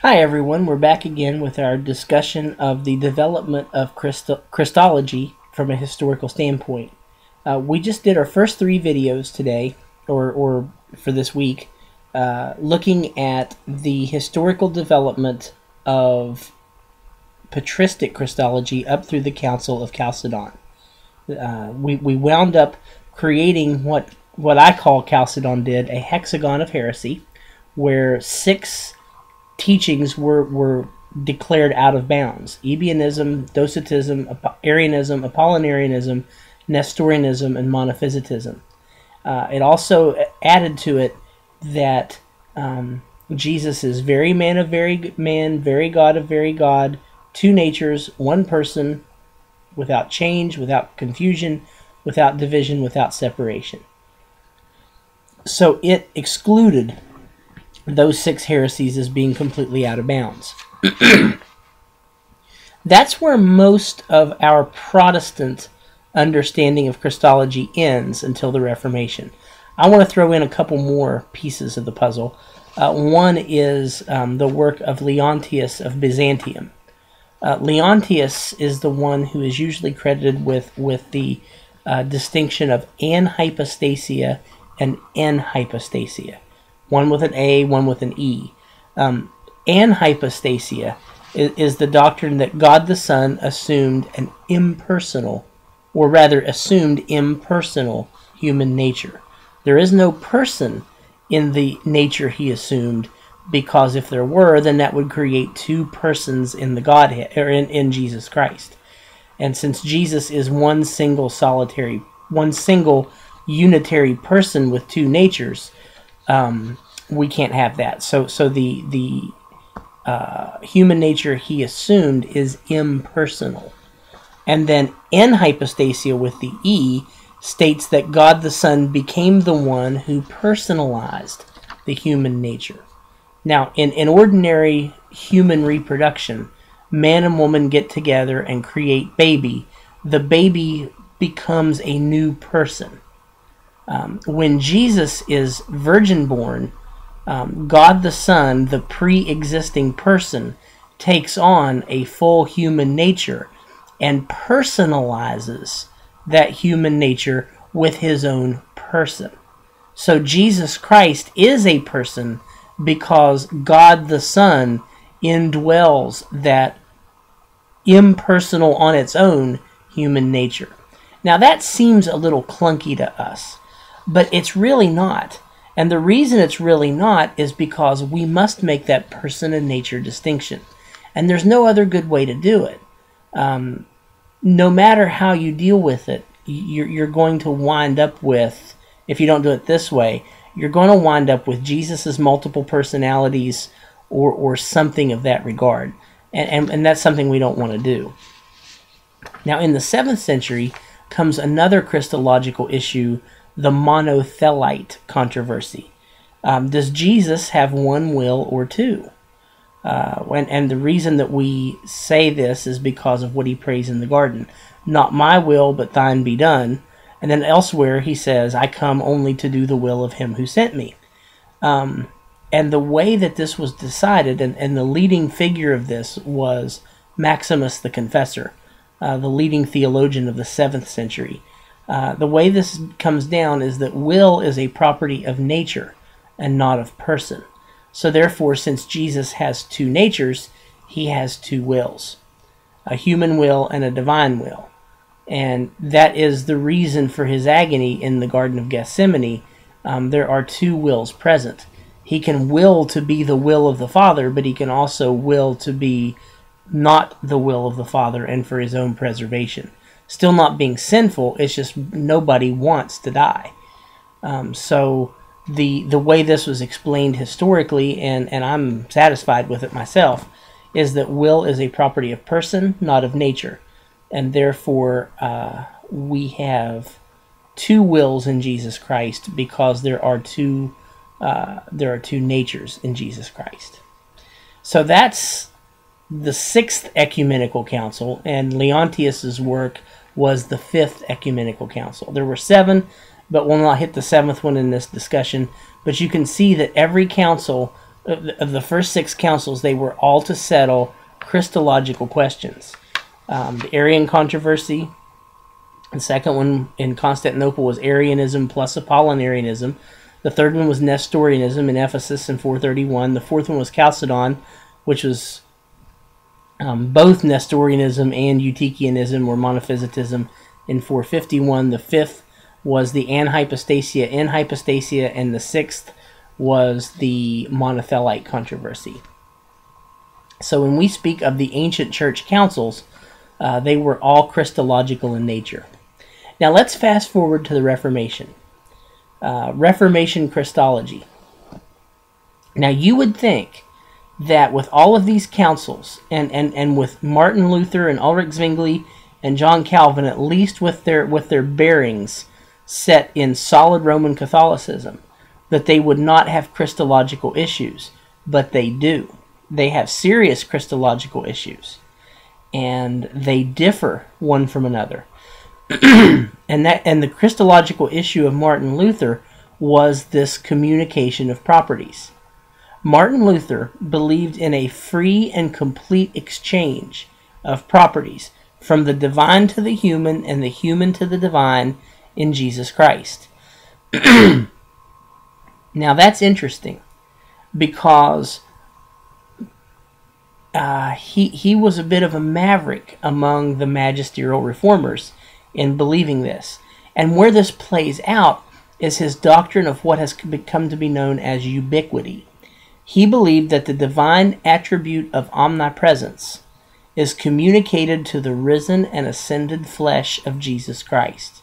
Hi everyone, we're back again with our discussion of the development of Christology from a historical standpoint. We just did our first three videos today, or for this week, looking at the historical development of patristic Christology up through the Council of Chalcedon. We wound up creating what I call Chalcedon did, a hexagon of heresy, where six teachings were declared out of bounds: Ebionism, Docetism, Arianism, Apollinarianism, Nestorianism, and Monophysitism. It also added to it that Jesus is very man of very man, very God of very God, two natures, one person, without change, without confusion, without division, without separation. So it excluded those six heresies as being completely out of bounds. That's where most of our Protestant understanding of Christology ends until the Reformation. I want to throw in a couple more pieces of the puzzle. One is the work of Leontius of Byzantium. Leontius is the one who is usually credited with the distinction of anhypostasia and enhypostasia. One with an A, one with an E. Anhypostasia is the doctrine that God the Son assumed an impersonal, or rather assumed impersonal human nature. There is no person in the nature he assumed, because if there were, then that would create two persons in the Godhead, or in Jesus Christ. And since Jesus is one single unitary person with two natures, we can't have that. So the human nature he assumed is impersonal. And then enhypostasia with the E states that God the Son became the one who personalized the human nature. Now, in ordinary human reproduction, man and woman get together and create baby. The baby becomes a new person. When Jesus is virgin born, God the Son, the pre-existing person, takes on a full human nature and personalizes that human nature with his own person. So Jesus Christ is a person because God the Son indwells that impersonal on its own human nature. Now that seems a little clunky to us, but it's really not. And the reason it's really not is because we must make that person and nature distinction. And there's no other good way to do it. No matter how you deal with it, you're going to wind up with, if you don't do it this way, you're going to wind up with Jesus's multiple personalities or something of that regard. And that's something we don't want to do. Now, in the 7th century comes another Christological issue, the monothelite controversy. Does Jesus have one will or two? And the reason that we say this is because of what he prays in the garden. Not my will, but thine be done. And then elsewhere he says, I come only to do the will of him who sent me. And the way that this was decided, and the leading figure of this was Maximus the Confessor, the leading theologian of the 7th century. The way this comes down is that will is a property of nature and not of person. So therefore, since Jesus has two natures, he has two wills, a human will and a divine will. And that is the reason for his agony in the Garden of Gethsemane. There are two wills present. He can will to be the will of the Father, but he can also will to be not the will of the Father and for his own preservation. Still not being sinful, it's just nobody wants to die. So the way this was explained historically, and I'm satisfied with it myself, is that will is a property of person, not of nature. And therefore, we have two wills in Jesus Christ because there are two natures in Jesus Christ. So that's the 6th ecumenical council, and Leontius's work was the 5th ecumenical council. There were 7, but we'll not hit the 7th one in this discussion. But you can see that every council of the first 6 councils, they were all to settle Christological questions. The Arian controversy. The second one in Constantinople was Arianism plus Apollinarianism. The third one was Nestorianism in Ephesus in 431. The fourth one was Chalcedon, which was both Nestorianism and Eutychianism or Monophysitism in 451. The fifth was the Anhypostasia in Hypostasia, and the sixth was the Monothelite controversy. So when we speak of the ancient church councils, they were all Christological in nature. Now let's fast forward to the Reformation. Reformation Christology. Now you would think that with all of these councils, and with Martin Luther and Ulrich Zwingli and John Calvin, at least with their bearings set in solid Roman Catholicism, that they would not have Christological issues, but they do. They have serious Christological issues, and they differ one from another. and the Christological issue of Martin Luther was this communication of properties. Martin Luther believed in a free and complete exchange of properties from the divine to the human and the human to the divine in Jesus Christ. Now that's interesting because he was a bit of a maverick among the magisterial reformers in believing this. And where this plays out is his doctrine of what has come to be known as ubiquity. He believed that the divine attribute of omnipresence is communicated to the risen and ascended flesh of Jesus Christ.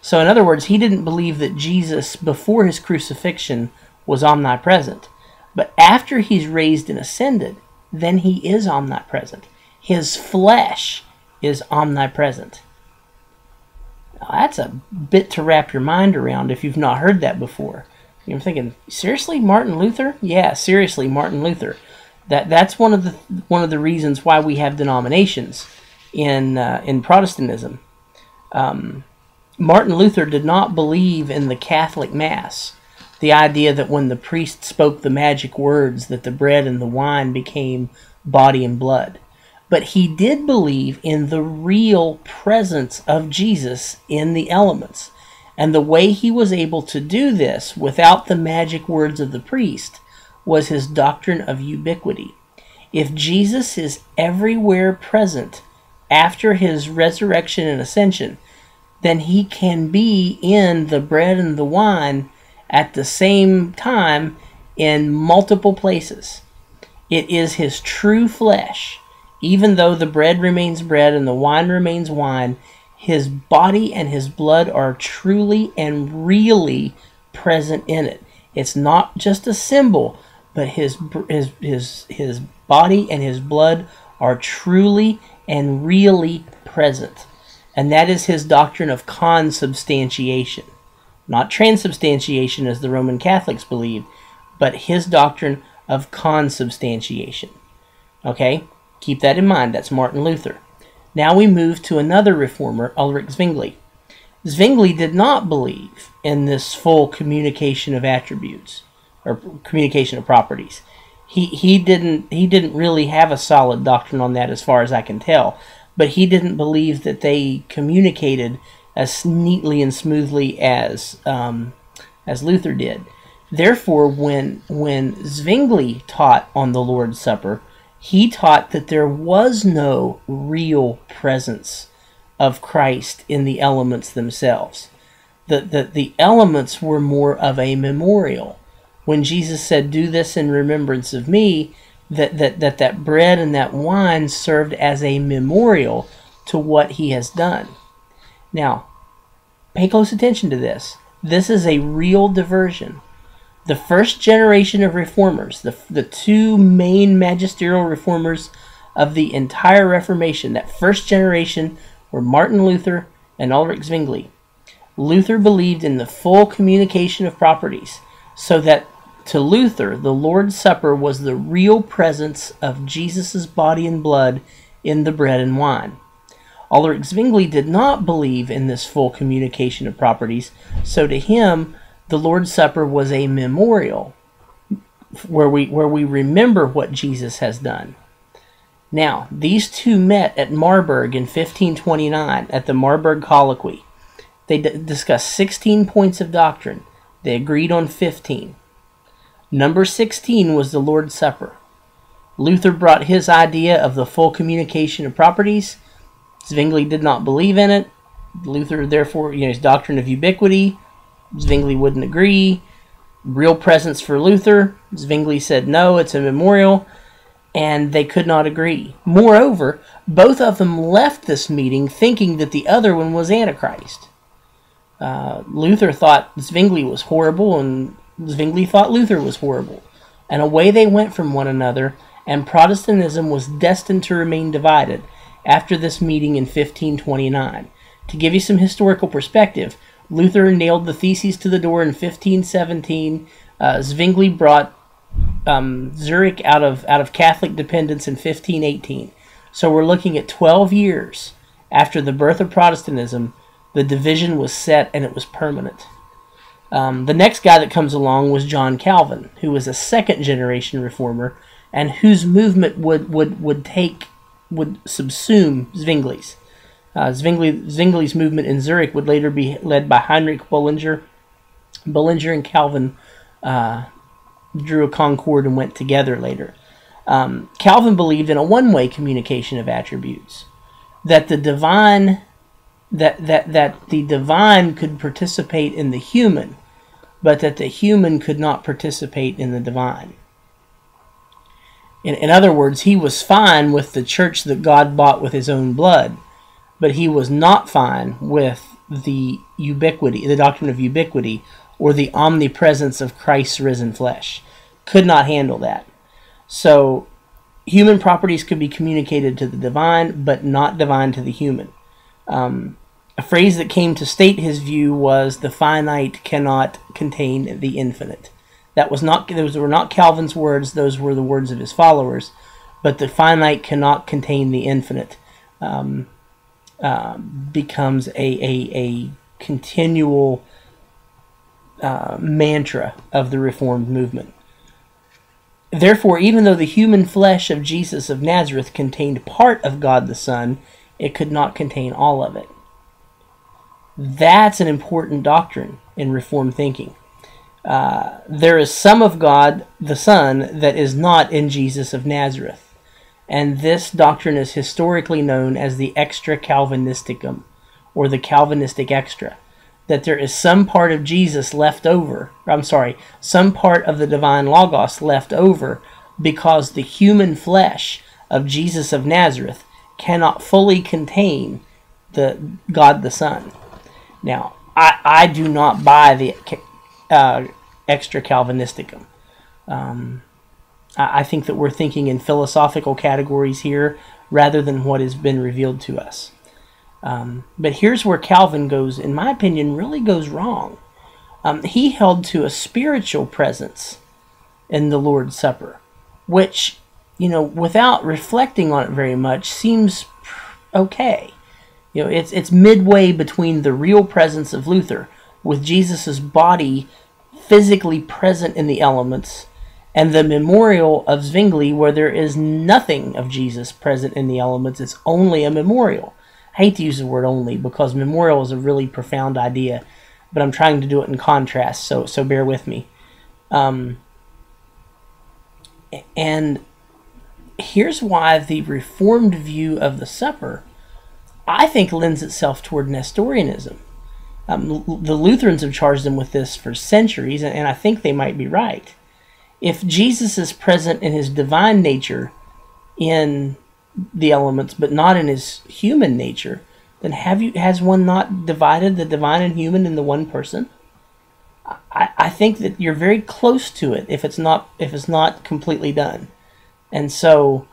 So in other words, he didn't believe that Jesus before his crucifixion was omnipresent. But after he's raised and ascended, then he is omnipresent. His flesh is omnipresent. Now, that's a bit to wrap your mind around if you've not heard that before. You're thinking, seriously, Martin Luther? Yeah, seriously, Martin Luther. That's one of the reasons why we have denominations in Protestantism. Martin Luther did not believe in the Catholic Mass, the idea that when the priest spoke the magic words that the bread and the wine became body and blood. But he did believe in the real presence of Jesus in the elements. And the way he was able to do this without the magic words of the priest was his doctrine of ubiquity. If Jesus is everywhere present after his resurrection and ascension, then he can be in the bread and the wine at the same time in multiple places. It is his true flesh. Even though the bread remains bread and the wine remains wine, his body and his blood are truly and really present in it. It's not just a symbol, but his body and his blood are truly and really present. And that is his doctrine of consubstantiation. Not transubstantiation as the Roman Catholics believed, but his doctrine of consubstantiation. Okay? Keep that in mind. That's Martin Luther. Now we move to another reformer, Ulrich Zwingli. Zwingli did not believe in this full communication of attributes or communication of properties. He didn't really have a solid doctrine on that as far as I can tell, but he didn't believe that they communicated as neatly and smoothly as Luther did. Therefore, when Zwingli taught on the Lord's Supper, he taught that there was no real presence of Christ in the elements themselves. That the elements were more of a memorial. When Jesus said, "Do this in remembrance of me," that bread and that wine served as a memorial to what he has done. Now, pay close attention to this. This is a real diversion. The first generation of reformers, the two main magisterial reformers of the entire Reformation, that first generation were Martin Luther and Ulrich Zwingli. Luther believed in the full communication of properties, so that to Luther, the Lord's Supper was the real presence of Jesus' body and blood in the bread and wine. Ulrich Zwingli did not believe in this full communication of properties, so to him, the Lord's Supper was a memorial where we remember what Jesus has done. Now, these two met at Marburg in 1529 at the Marburg Colloquy. They discussed 16 points of doctrine. They agreed on 15. Number 16 was the Lord's Supper. Luther brought his idea of the full communication of properties. Zwingli did not believe in it. Luther, therefore, his doctrine of ubiquity, Zwingli wouldn't agree. Real presence for Luther, Zwingli said no, it's a memorial, and they could not agree. Moreover, both of them left this meeting thinking that the other one was Antichrist. Luther thought Zwingli was horrible, and Zwingli thought Luther was horrible. And away they went from one another, and Protestantism was destined to remain divided after this meeting in 1529. To give you some historical perspective, Luther nailed the theses to the door in 1517. Zwingli brought Zurich out of Catholic dependence in 1518. So we're looking at 12 years after the birth of Protestantism. The division was set and it was permanent. The next guy that comes along was John Calvin, who was a second-generation reformer and whose movement would subsume Zwingli's. Zwingli's movement in Zurich would later be led by Heinrich Bullinger. Bullinger and Calvin drew a concord and went together later. Calvin believed in a one-way communication of attributes, that the divine could participate in the human, but that the human could not participate in the divine. In other words, he was fine with the church that God bought with his own blood, but he was not fine with the ubiquity, the doctrine of ubiquity, or the omnipresence of Christ's risen flesh. Could not handle that. So, human properties could be communicated to the divine, but not divine to the human. A phrase that came to state his view was, the finite cannot contain the infinite. Those were not Calvin's words, those were the words of his followers, but the finite cannot contain the infinite. Becomes a continual mantra of the Reformed movement. Therefore, even though the human flesh of Jesus of Nazareth contained part of God the Son, it could not contain all of it. That's an important doctrine in Reformed thinking. There is some of God the Son that is not in Jesus of Nazareth. And this doctrine is historically known as the extra Calvinisticum, or the Calvinistic extra. That there is some part of Jesus left over, some part of the divine Logos left over, because the human flesh of Jesus of Nazareth cannot fully contain the God the Son. Now, I do not buy the extra Calvinisticum. I think that we're thinking in philosophical categories here rather than what has been revealed to us. But here's where Calvin goes, in my opinion, really goes wrong. He held to a spiritual presence in the Lord's Supper, which, without reflecting on it very much, seems okay. It's midway between the real presence of Luther, with Jesus' body physically present in the elements, and the memorial of Zwingli, where there is nothing of Jesus present in the elements. It's only a memorial. I hate to use the word only, because memorial is a really profound idea, but I'm trying to do it in contrast, so bear with me. And here's why the Reformed view of the supper, I think, lends itself toward Nestorianism. The Lutherans have charged them with this for centuries, and I think they might be right. If Jesus is present in his divine nature in the elements, but not in his human nature, then has one not divided the divine and human in the one person? I think that you're very close to it if it's not completely done. And so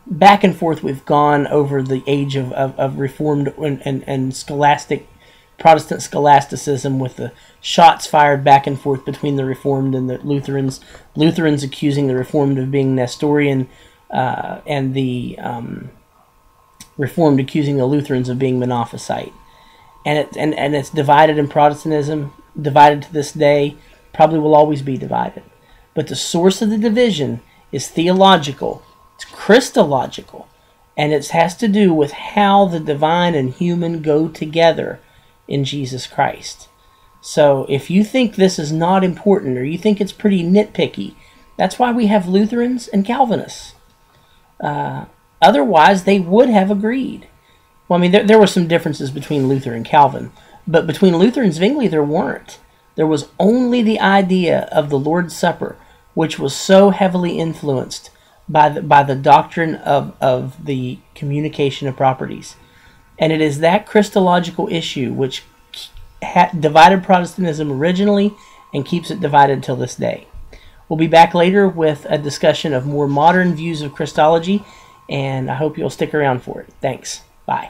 back and forth we've gone over the age of Reformed and scholastic Protestant scholasticism, with the shots fired back and forth between the Reformed and the Lutherans. Lutherans accusing the Reformed of being Nestorian, and the Reformed accusing the Lutherans of being Monophysite. And it's divided in Protestantism, divided to this day, probably will always be divided. But the source of the division is theological, it's Christological, and it has to do with how the divine and human go together in Jesus Christ. So if you think this is not important, or you think it's pretty nitpicky, that's why we have Lutherans and Calvinists. Otherwise, they would have agreed. Well, I mean, there were some differences between Luther and Calvin, but between Luther and Zwingli, there weren't. There was only the idea of the Lord's Supper, which was so heavily influenced by the doctrine of the communication of properties. And it is that Christological issue which divided Protestantism originally and keeps it divided until this day. We'll be back later with a discussion of more modern views of Christology, and I hope you'll stick around for it. Thanks. Bye.